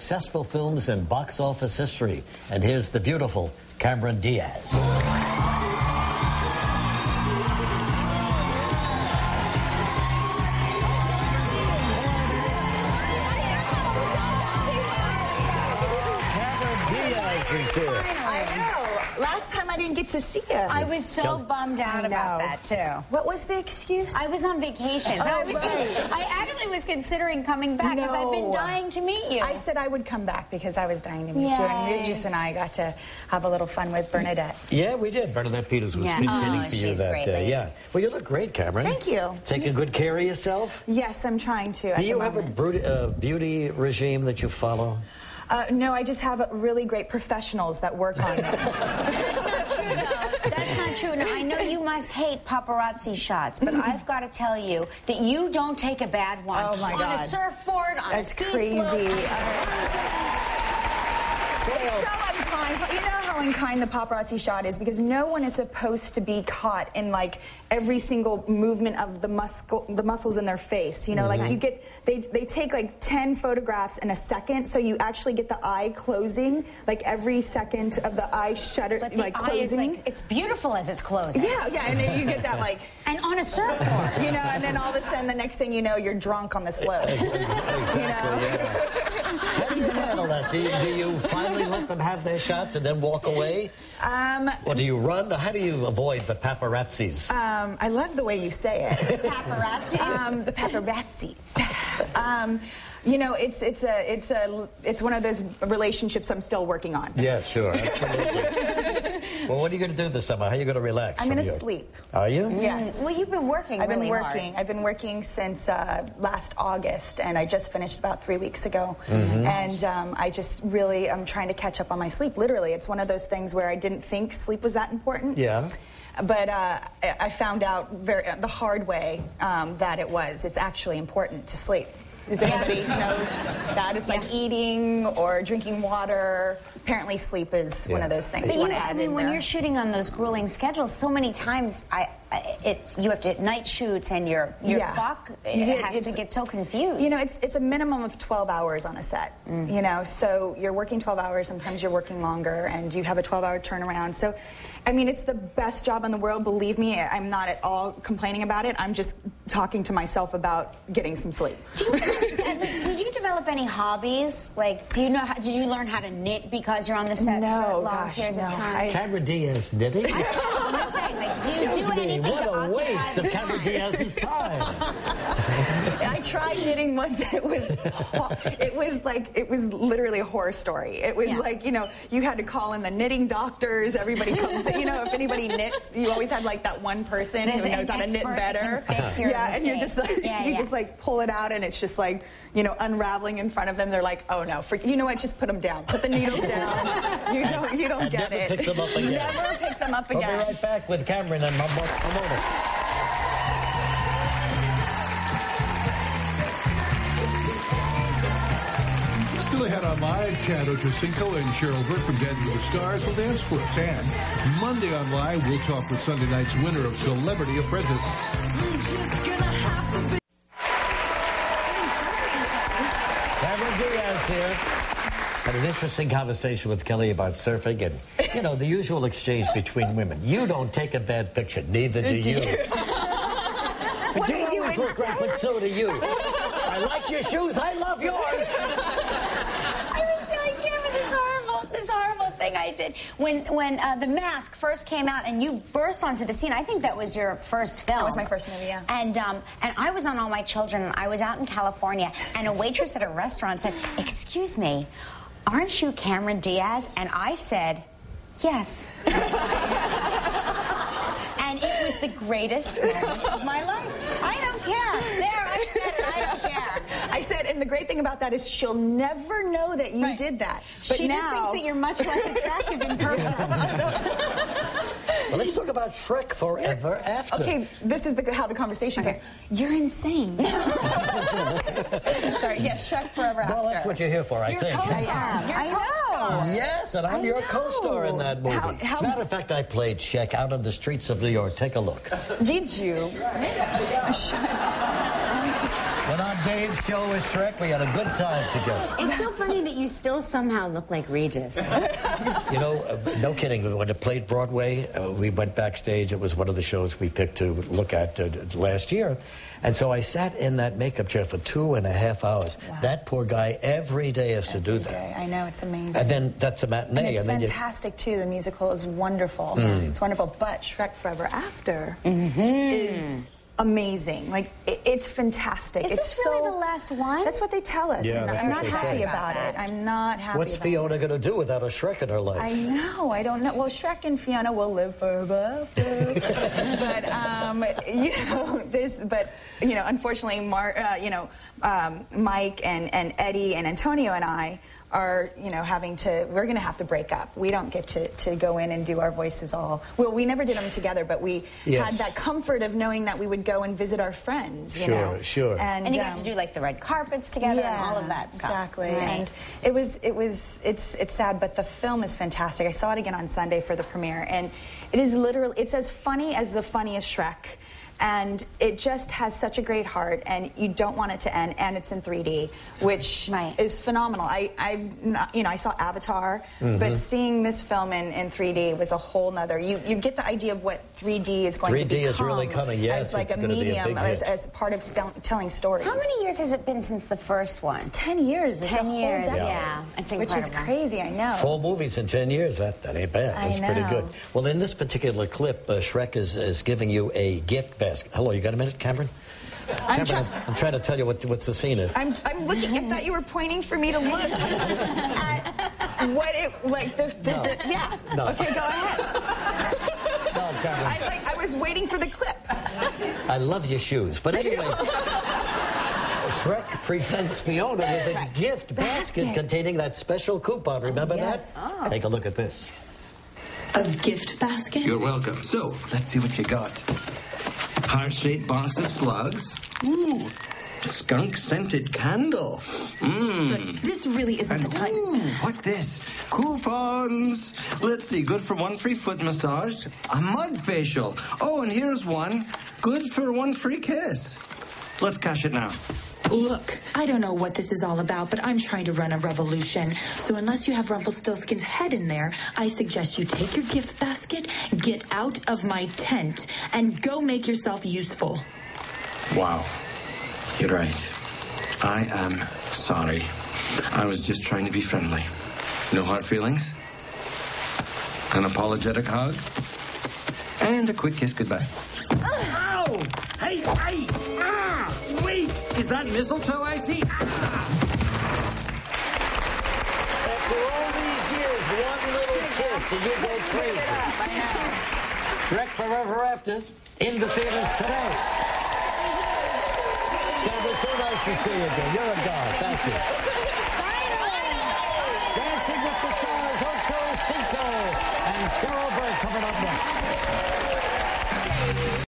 Successful films in box office history. And here's the beautiful Cameron Diaz. I know. Last time I didn't get to see you. I was so bummed out about that, too. What was the excuse? I was on vacation. I actually was considering coming back because I've been dying to meet you. I said I would come back because I was dying to meet you. And Regis and I got to have a little fun with Bernadette. Yeah, we did. Bernadette Peters was speed training for you that day. Yeah. Well, you look great, Cameron. Thank you. Taking good care of yourself? Yes, I'm trying to. Do you have a beauty regime that you follow? No, I just have really great professionals that work on it. That's not true, though. That's not true. Now, I know you must hate paparazzi shots, but I've got to tell you that you don't take a bad one. Oh, my God. On a surfboard, on a ski slope. It's so unkind. You know how unkind the paparazzi shot is because no one is supposed to be caught in like every single movement of the muscles in their face. You know, like you get they take like 10 photographs in a second, so you actually get the eye closing like every second of the eye shutter, but the like eye closing. is like, it's beautiful as it's closing. Yeah, and then you get that like. And on a surfboard. You know, and then all of a sudden, the next thing you know, you're drunk on the slopes. Exactly, yeah. How do you handle that? Do you finally let them have their shots and then walk away? Or do you run? How do you avoid the paparazzis? I love the way you say it. Paparazzis? The paparazzis. You know, it's one of those relationships I'm still working on. Yes, sure, absolutely. Well, what are you going to do this summer? How are you going to relax? I'm going to sleep. Are you? Yes. Well, you've been working really hard. I've been working since last August, and I just finished about 3 weeks ago. And I just really am trying to catch up on my sleep. Literally, it's one of those things where I didn't think sleep was that important. Yeah. But I found out the hard way that it was. It's actually important to sleep. Does anybody know that? It's like eating or drinking water. Apparently sleep is one of those things you want to add in when there. you're shooting on those grueling schedules, so many times you have to night shoots and your clock has to get so confused. You know, it's a minimum of 12 hours on a set. You know, so you're working 12 hours. Sometimes you're working longer, and you have a 12-hour turnaround. So, I mean, it's the best job in the world. Believe me, I'm not at all complaining about it. I'm just talking to myself about getting some sleep. Did you develop any hobbies? Like, did you learn how to knit because you're on the sets for long periods of time? Cameron Diaz knitting? I don't know. I'm just saying, like, do you do anything to occupy? What a waste of Cameron Diaz's time. I tried knitting once. It was literally a horror story. It was like, you know, you had to call in the knitting doctors. Everybody comes in. You know, if anybody knits, you always have like that one person who knows how to knit better. And you're just like, just like pull it out, and it's just like, you know, unraveling in front of them. They're like, oh no, you know what? Just put them down. Put the needles down. You don't get it. Never pick them up again. Never pick them up again. We'll be right back with Cameron and a moment. Still ahead on Live, Chad Ochocinco and Cheryl Burke from Dancing with the Stars will dance for us. And Monday on Live, we'll talk with Sunday night's winner of Celebrity Apprentice. Cameron Diaz here. Had an interesting conversation with Kelly about surfing and, you know, the usual exchange between women. You don't take a bad picture, neither do you. But you always look great, but so do you. I like your shoes, I love yours. I was telling Cameron this horrible thing I did when The Mask first came out and you burst onto the scene. I think that was your first film. That was my first movie, yeah. And I was on All My Children. I was out in California, and a waitress at a restaurant said, "Excuse me, aren't you Cameron Diaz?" And I said, "Yes." And it was the greatest moment of my life. I don't care. There, I said it. I don't care. I said, and the great thing about that is she'll never know that you did that. But she just thinks that you're much less attractive in person. Well, let's talk about Shrek Forever After. Okay, this is how the conversation goes. You're insane. Sorry, yes, Shrek Forever After. Well, that's what you're here for, I think. I know. Yes, and I'm your co-star in that movie. As a matter of fact, I played Shrek out on the streets of New York. Take a look. Did you? When on Dave's show with Shrek. We had a good time together. It's so funny that you still somehow look like Regis. You know, no kidding. When it played Broadway, we went backstage. It was one of the shows we picked to look at last year. And so I sat in that makeup chair for 2.5 hours. Wow. That poor guy every day has to do that. I know, it's amazing. And then that's a matinee. And it's fantastic, too. The musical is wonderful. It's wonderful. But Shrek Forever After is amazing. Like, it's fantastic. Is this really the last one? That's what they tell us. Yeah, I'm not that's what they happy say. about it. I'm not happy What's about it. Fiona going to do without a Shrek in her life? I know. I don't know. Well, Shrek and Fiona will live forever. But you know, unfortunately, Mike and Eddie and Antonio and I are, you know, we're going to have to break up. We don't get to go in and do our voices all. Well, we never did them together, but we had that comfort of knowing that we would go and visit our friends. You know? Sure. And you got to do like the red carpets together and all of that stuff. Exactly. Right. And it's sad, but the film is fantastic. I saw it again on Sunday for the premiere, and it is literally, it's as funny as the funniest Shrek. And it just has such a great heart, and you don't want it to end, and it's in 3D, which is phenomenal. I saw Avatar, but seeing this film in 3D was a whole nother. You get the idea of what 3D is going to become. 3D is really coming, yes. As like it's a medium, as part of telling stories. How many years has it been since the first one? It's 10 years. It's 10 a years, whole decade, yeah. It's incredible. Which is crazy, I know. 4 movies in 10 years. That ain't bad. That's pretty good. Well, in this particular clip, Shrek is giving you a gift basket. Hello, you got a minute, Cameron? I'm trying to tell you what the scene is. I'm looking. I thought you were pointing for me to look at what it like. Yeah. No. Okay, go ahead. No, Cameron. I was waiting for the clip. I love your shoes, but anyway. Shrek presents Fiona with a gift basket containing that special coupon. Remember that? Oh. Take a look at this. A gift basket? You're welcome. So, let's see what you got. Heart-shaped box of slugs. Ooh, skunk-scented candle. Look, this really isn't the time. Ooh, what's this? Coupons. Let's see, good for 1 free foot massage. A mud facial. Oh, and here's one. Good for 1 free kiss. Let's cash it now. Look, I don't know what this is all about, but I'm trying to run a revolution. So unless you have Rumpelstiltskin's head in there, I suggest you take your gift basket, get out of my tent, and go make yourself useful. Wow. You're right. I am sorry. I was just trying to be friendly. No hard feelings? An apologetic hug? And a quick kiss goodbye. Ow! Hey! Ah! Wait! Is that mistletoe I see? After all these years, one little kiss and you go crazy. I know. Shrek Forever After's in the theaters today. Scott, it's so nice to see you again. You're a god. Thank you. Dancing with the Stars, Ocho Cinco, and Cheryl Burke coming up next.